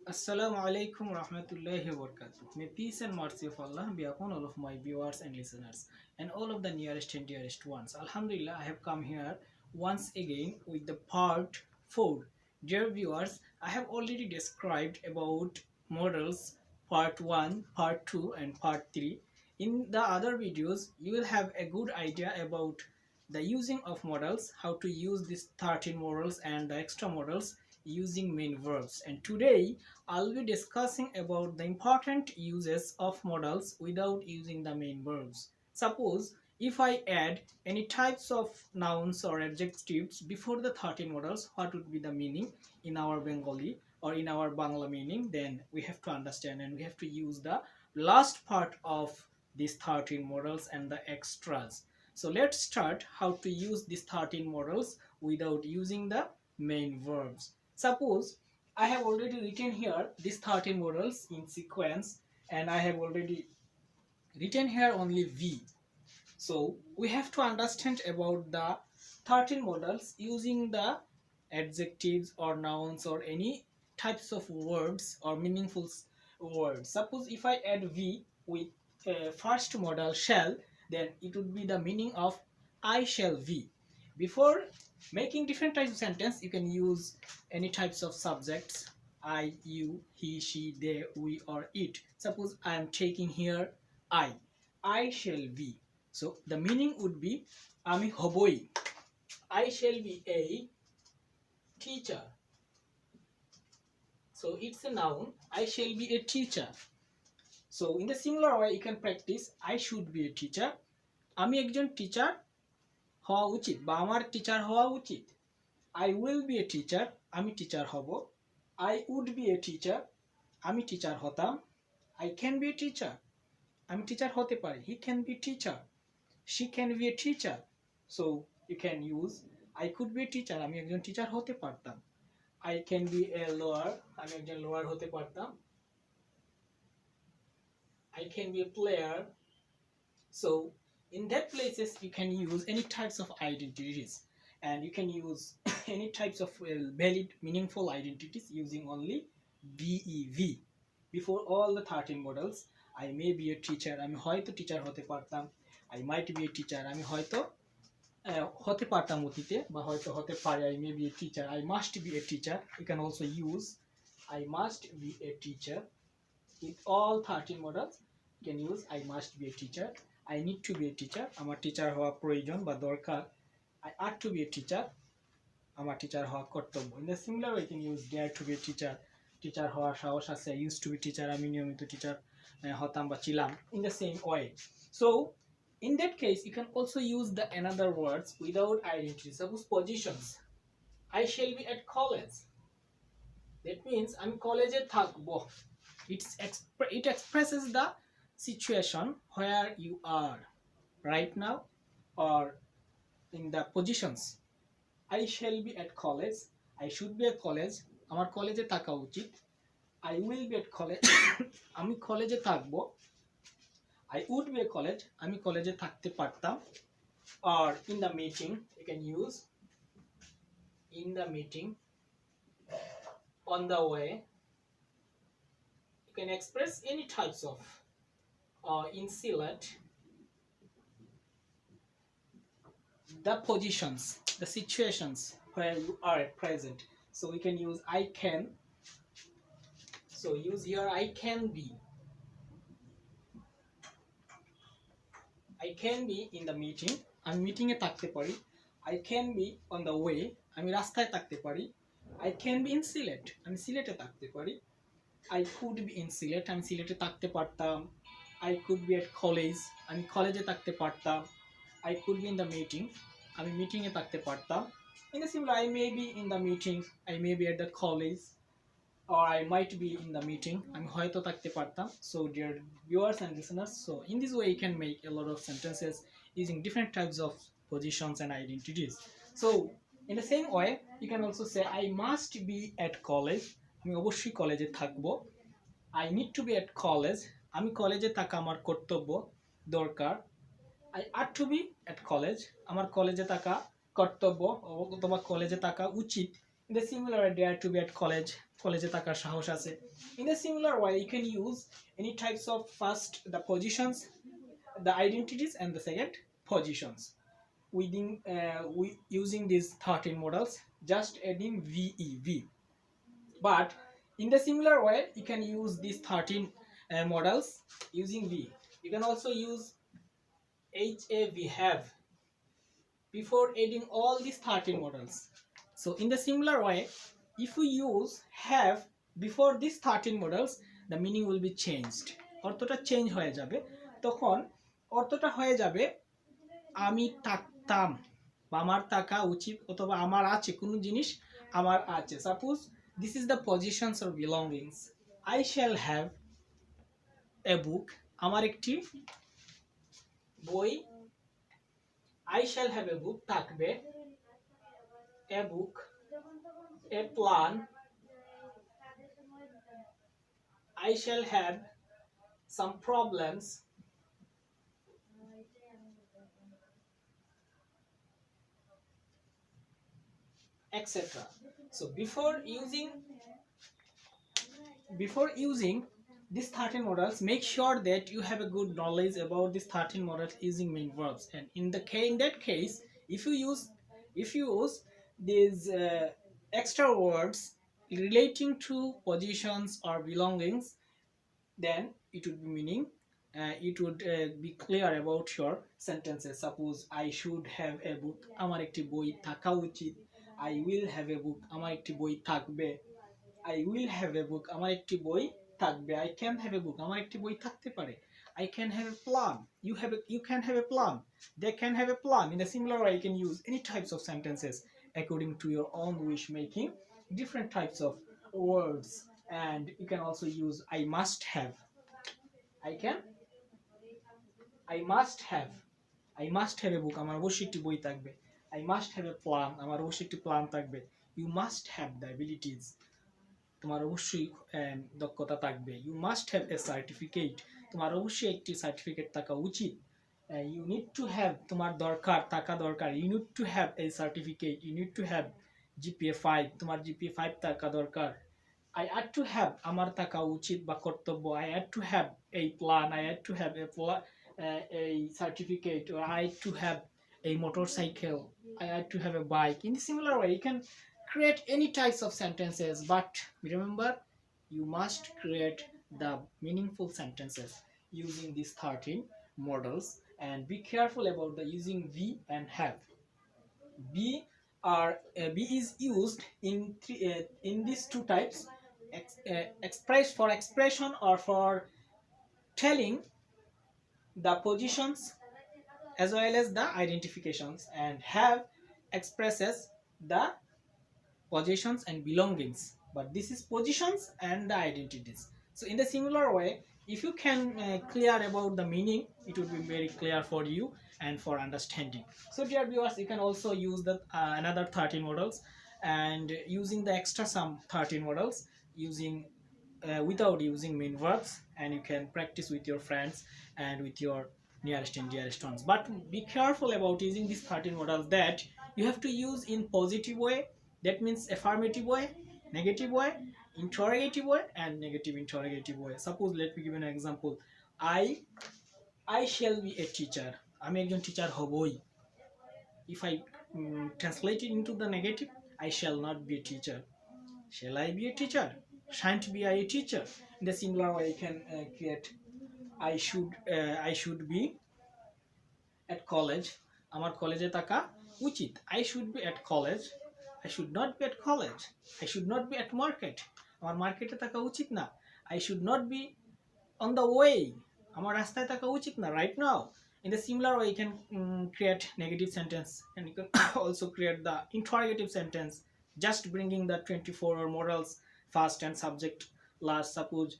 Assalamu alaikum rahmatullahi wa barakatuh. May peace and mercy of Allah be upon all of my viewers and listeners and all of the nearest and dearest ones. Alhamdulillah, I have come here once again with the part 4. Dear viewers, I have already described about models part 1, part 2 and part 3. In the other videos, you will have a good idea about the using of modals, how to use these 13 modals and the extra modals using main verbs. And today I'll be discussing about the important uses of modals without using the main verbs. Suppose if I add any types of nouns or adjectives before the 13 modals, what would be the meaning in our Bengali or in our Bangla meaning? Then we have to understand and we have to use the last part of these 13 modals and the extras. So let's start how to use these 13 modals without using the main verbs. Suppose I have already written here these 13 modals in sequence and I have already written here only V. So we have to understand about the 13 modals using the adjectives or nouns or any types of words or meaningful words. Suppose if I add V with first modal shall, then it would be the meaning of I shall be. Before making different types of sentence, you can use any types of subjects: I, you, he, she, they, we, or it. Suppose I am taking here I shall be. So the meaning would be আমি হবই. I shall be a teacher. So it's a noun. I shall be a teacher. So in the similar way you can practice I should be a teacher. আমি একজন teacher হওয়া উচিত বা আমার teacher হওয়া উচিত. I will be a teacher. আমি teacher হব. I would be a teacher. আমি টিচার হতাম. I can be a teacher. আমি টিচার হতে পারি. He can be a teacher. She can be a teacher. So you can use I could be a teacher. আমি একজন teacher হতে পারতাম. I can be a lawyer. আমি একজন lawyer হতে পারতাম. I can be a player. So in that places you can use any types of identities and you can use any types of valid meaningful identities using only VEV before all the 13 models. I may be a teacher. আমি হয়তো teacher হতে পারতাম. I might be a teacher. আমি হয়তো হতে পারতাম অতীতে বা হয়তো হতে পারি. I may be a teacher. I must be a teacher. You can also use I must be a teacher. With all 13 models you can use I must be a teacher. I need to be a teacher. আমার teacher হওয়া প্রয়োজন বা দরকার. I ought to be a teacher. আমার teacher হওয়া কর্তব্য. In the similar way you can use dare to be a teacher. Teacher হওয়ার সাহস আছে. I used to be teacher. আমি নিয়মিত টিচার হতাম বা ছিলাম. In the same way. So in that case you can also use the another words without identity. Suppose positions. I shall be at college. That means আমি কলেজে থাকবো. It expresses the situation where you are right now or in the positions. I shall be at college. I should be at college. আমার কলেজে থাকা উচিত. I will be at college. আমি কলেজে থাকবো. I would be at college. আমি কলেজে থাকতে পারতাম. Or in the meeting you can use in the meeting, on the way. You can express any types of in Silat the positions, the situations where you are at present. So we can use I can. So use here I can be. I can be in the meeting. আমি meeting এ থাকতে পারি. I can be on the way. আমি রাস্তায় থাকতে পারি. I can be in Silet. আমি সিলেটে থাকতে পারি. I could be in Silet. আমি সিলেটে থাকতে পারতাম. I could be at college. আমি কলেজে থাকতে পারতাম. I could be in the meeting. আমি মিটিং এ থাকতে পারতাম. In the similar, I may be in the meeting. I may be at the college. Or I might be in the meeting. আমি হয়তো থাকতে পারতাম. So dear viewers and listeners, so in this way you can make a lot of sentences using different types of positions and identities. So in the same way you can also say I must be at college. আমি অবশ্যই কলেজে থাকবো. I need to be at college. আমি কলেজে থাকা আমার কর্তব্য, দরকার. I ought to be at college. আমার কলেজে থাকা কর্তব্য অথবা কলেজে থাকা উচিত. In the similar way, dare to be at college, college থাকার সাহস আছে. In the similar way, you can use any types of first the positions, the identities, and the second positions within using these 13 models, just adding VEV. But in the similar way, you can use these 13 models using V. You can also use HAV, have, before adding all these 13 models. So in the similar way, if we use have before these 13 models, the meaning will be changed. অর্থটা change হয়ে যাবে. তখন অর্থটা হয়ে যাবে আমি থাকতাম বা আমার থাকা উচিত অথবা আমার আছে কোনো জিনিস আমার আছে. Suppose this is the positions or belongings. I shall have a book. আমার একটি বই. I shall have a book থাকবে. A book, a plan. I shall have some problems. Etc. So before using these 13 models, make sure that you have a good knowledge about these 13 models using main verbs. And in that case, if you use these extra words relating to positions or belongings, then it would be meaning it would be clear about your sentences. Suppose I should have a book, আমার একটি বই থাকা উচিত. I will have a book, আমার একটি বই থাকবে. I will have a book, আমার একটি বই থাকবে. I can have a book, আমার একটি বই থাকতে পারে. I can have a plan, you can have a plan, they can have a plan. In a similar way, you can use any types of sentences according to your own wish, making different types of words. And you can also use I must have. I must have a book, আমার অবশ্যই একটি বই থাকবে. I must have a plan, আমার অবশ্যই একটি plan থাকবে. You must have the abilities, তোমার অবশ্যই দক্ষতা থাকবে. You must have a certificate, তোমার অবশ্যই একটি সার্টিফিকেট থাকা উচিত. You need to have, তোমার দরকার থাকা দরকার. You need to have a certificate, you need to have GPA 5, তোমার GPA 5 থাকা দরকার. I had to have, আমার থাকা উচিত বা কর্তব্য. I had to have a plan, I had to have a certificate, or I had to have a motorcycle, I had to have a bike. In a similar way, you can create any types of sentences, but remember, you must create the meaningful sentences using these 13 models. And be careful about the using V and have. B is used in these two types, express for expression or for telling the positions as well as the identifications, and have expresses the positions and belongings, but this is positions and the identities. So in the similar way, if you can clear about the meaning, it would be very clear for you and for understanding. So dear viewers, you can also use the another 13 models, and using the extra some 13 models using without using main verbs, and you can practice with your friends and with your nearest and dearest ones. But be careful about using these 13 models, that you have to use in positive way, that means affirmative way, negative way, interrogative way, and negative interrogative way. Suppose, let me give you an example. I shall be a teacher, আমি একজন teacher হবই. If I translate it into the negative, I shall not be a teacher. Shall I be a teacher? Shan't be I a teacher? In the similar way, you can create I should be at college, আমার কলেজে থাকা উচিত. I should be at college, I should not be at college. I should not be at market, আমার মার্কেটে থাকা উচিত না. I should not be on the way, আমার রাস্তায় থাকা উচিত না right now. In the similar way, you can create negative sentence, and you can also create the interrogative sentence, just bringing the 24 or modals first and subject last. Suppose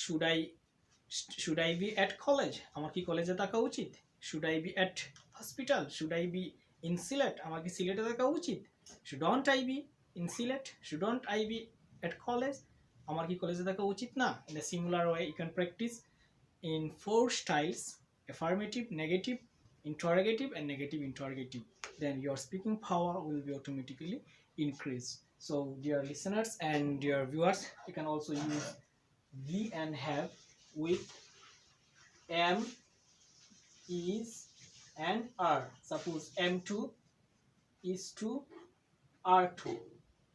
should I be at college, আমার কি কলেজে থাকা উচিত. Should I be at hospital, should I be in Silet, আমার কি সিলেটে থাকা উচিত. Shouldn't I be in Silet, shouldn't I be at college, আমার কি কলেজে থাকা উচিত না. In a similar way, you can practice in 4 styles: affirmative, negative, interrogative, and negative interrogative. Then your speaking power will be automatically increase. So dear listeners and dear viewers, you can also use V and have with am, is and are. Suppose am2 is to are2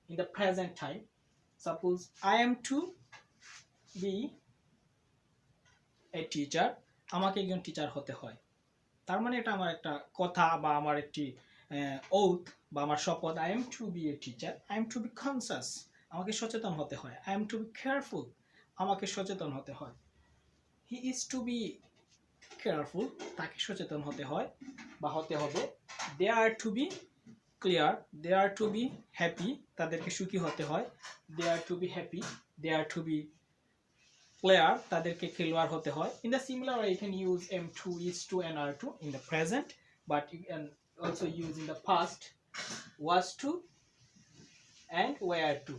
in the present time. Suppose I am to be a teacher, আমাকে একজন teacher হতে হয়। তার মানে এটা আমার একটা কথা বা আমার একটি oath বা আমার শপথ। I am to be a teacher, I am to be conscious, আমাকে সচেতন হতে হয়। I am to be careful, আমাকে সচেতন হতে হয়। He is to be careful, তাকে সচেতন হতে হয় বা হতে হবে। They are to be clear, they are to be happy, তাদেরকে সুখী হতে হয়। They are to be happy, they are to be player, তাদেরকে খেলোয়াড় হতে হয়। In the similar way, you can use am2, is2 and are2 in the present, but you can also use in the past was to and were to.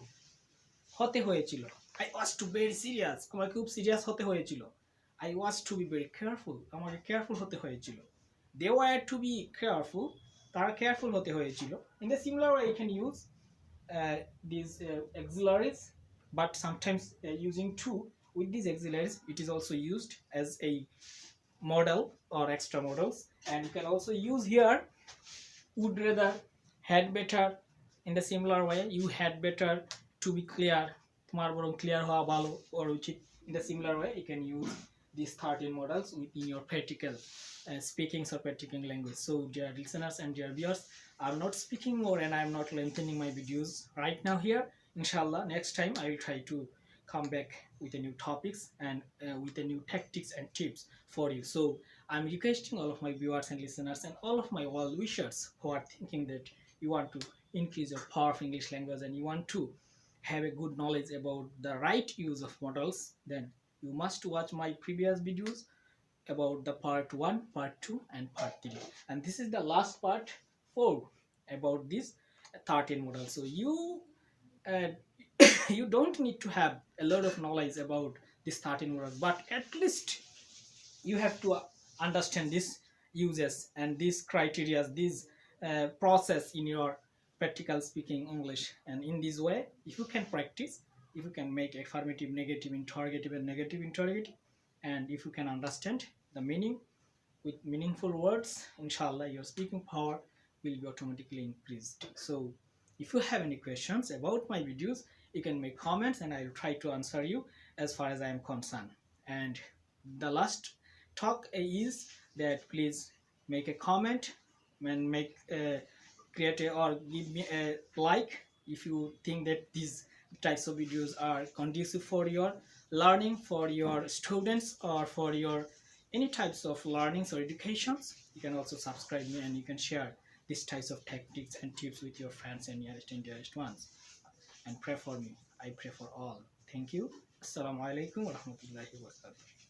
হতে হয়েছিল, I was to very serious, আমাকে খুব serious হতে হয়েছিল। I was to be very careful, আমাকে careful হতে হয়েছিল। They were to be careful, তারা কেয়ারফুল হতে হয়েছিল। In the similar way, you can use these auxiliaries, but sometimes using to with these auxiliaries, it is also used as a modal or extra modals. And you can also use here would rather, had better. In the similar way, you had better, to be clear, তোমার বরং clear হওয়া ভালো or উচিত। In the similar way, you can use these 13 modals within your practical speaking or practicing language. So dear listeners and dear viewers, I'm not speaking more and I'm not lengthening my videos right now here. Inshallah, next time I will try to come back with a new topics and with a new tactics and tips for you. So I'm requesting all of my viewers and listeners and all of my well wishers who are thinking that you want to increase your power of English language and you want to have a good knowledge about the right use of modals, then you must watch my previous videos about the part 1, part 2 and part 3, and this is the last part 4 about this 13 models. So you you don't need to have a lot of knowledge about this 13 models, but at least you have to understand these uses and these criteria, this process in your practical speaking English. And in this way, if you can practice, if you can make affirmative, negative, interrogative and negative interrogative, and if you can understand the meaning with meaningful words, inshallah your speaking power will be automatically increased. So if you have any questions about my videos, you can make comments and I will try to answer you as far as I am concerned. And the last talk is that please make a comment and make create a, or give me a like if you think that these types of videos are conducive for your learning, for your students, or for your any types of learnings or educations. You can also subscribe me and you can share these types of tactics and tips with your friends and nearest and dearest ones, and pray for me. I pray for all. Thank you. Assalamu alaikum wa rahmatullahi wa barakatuh.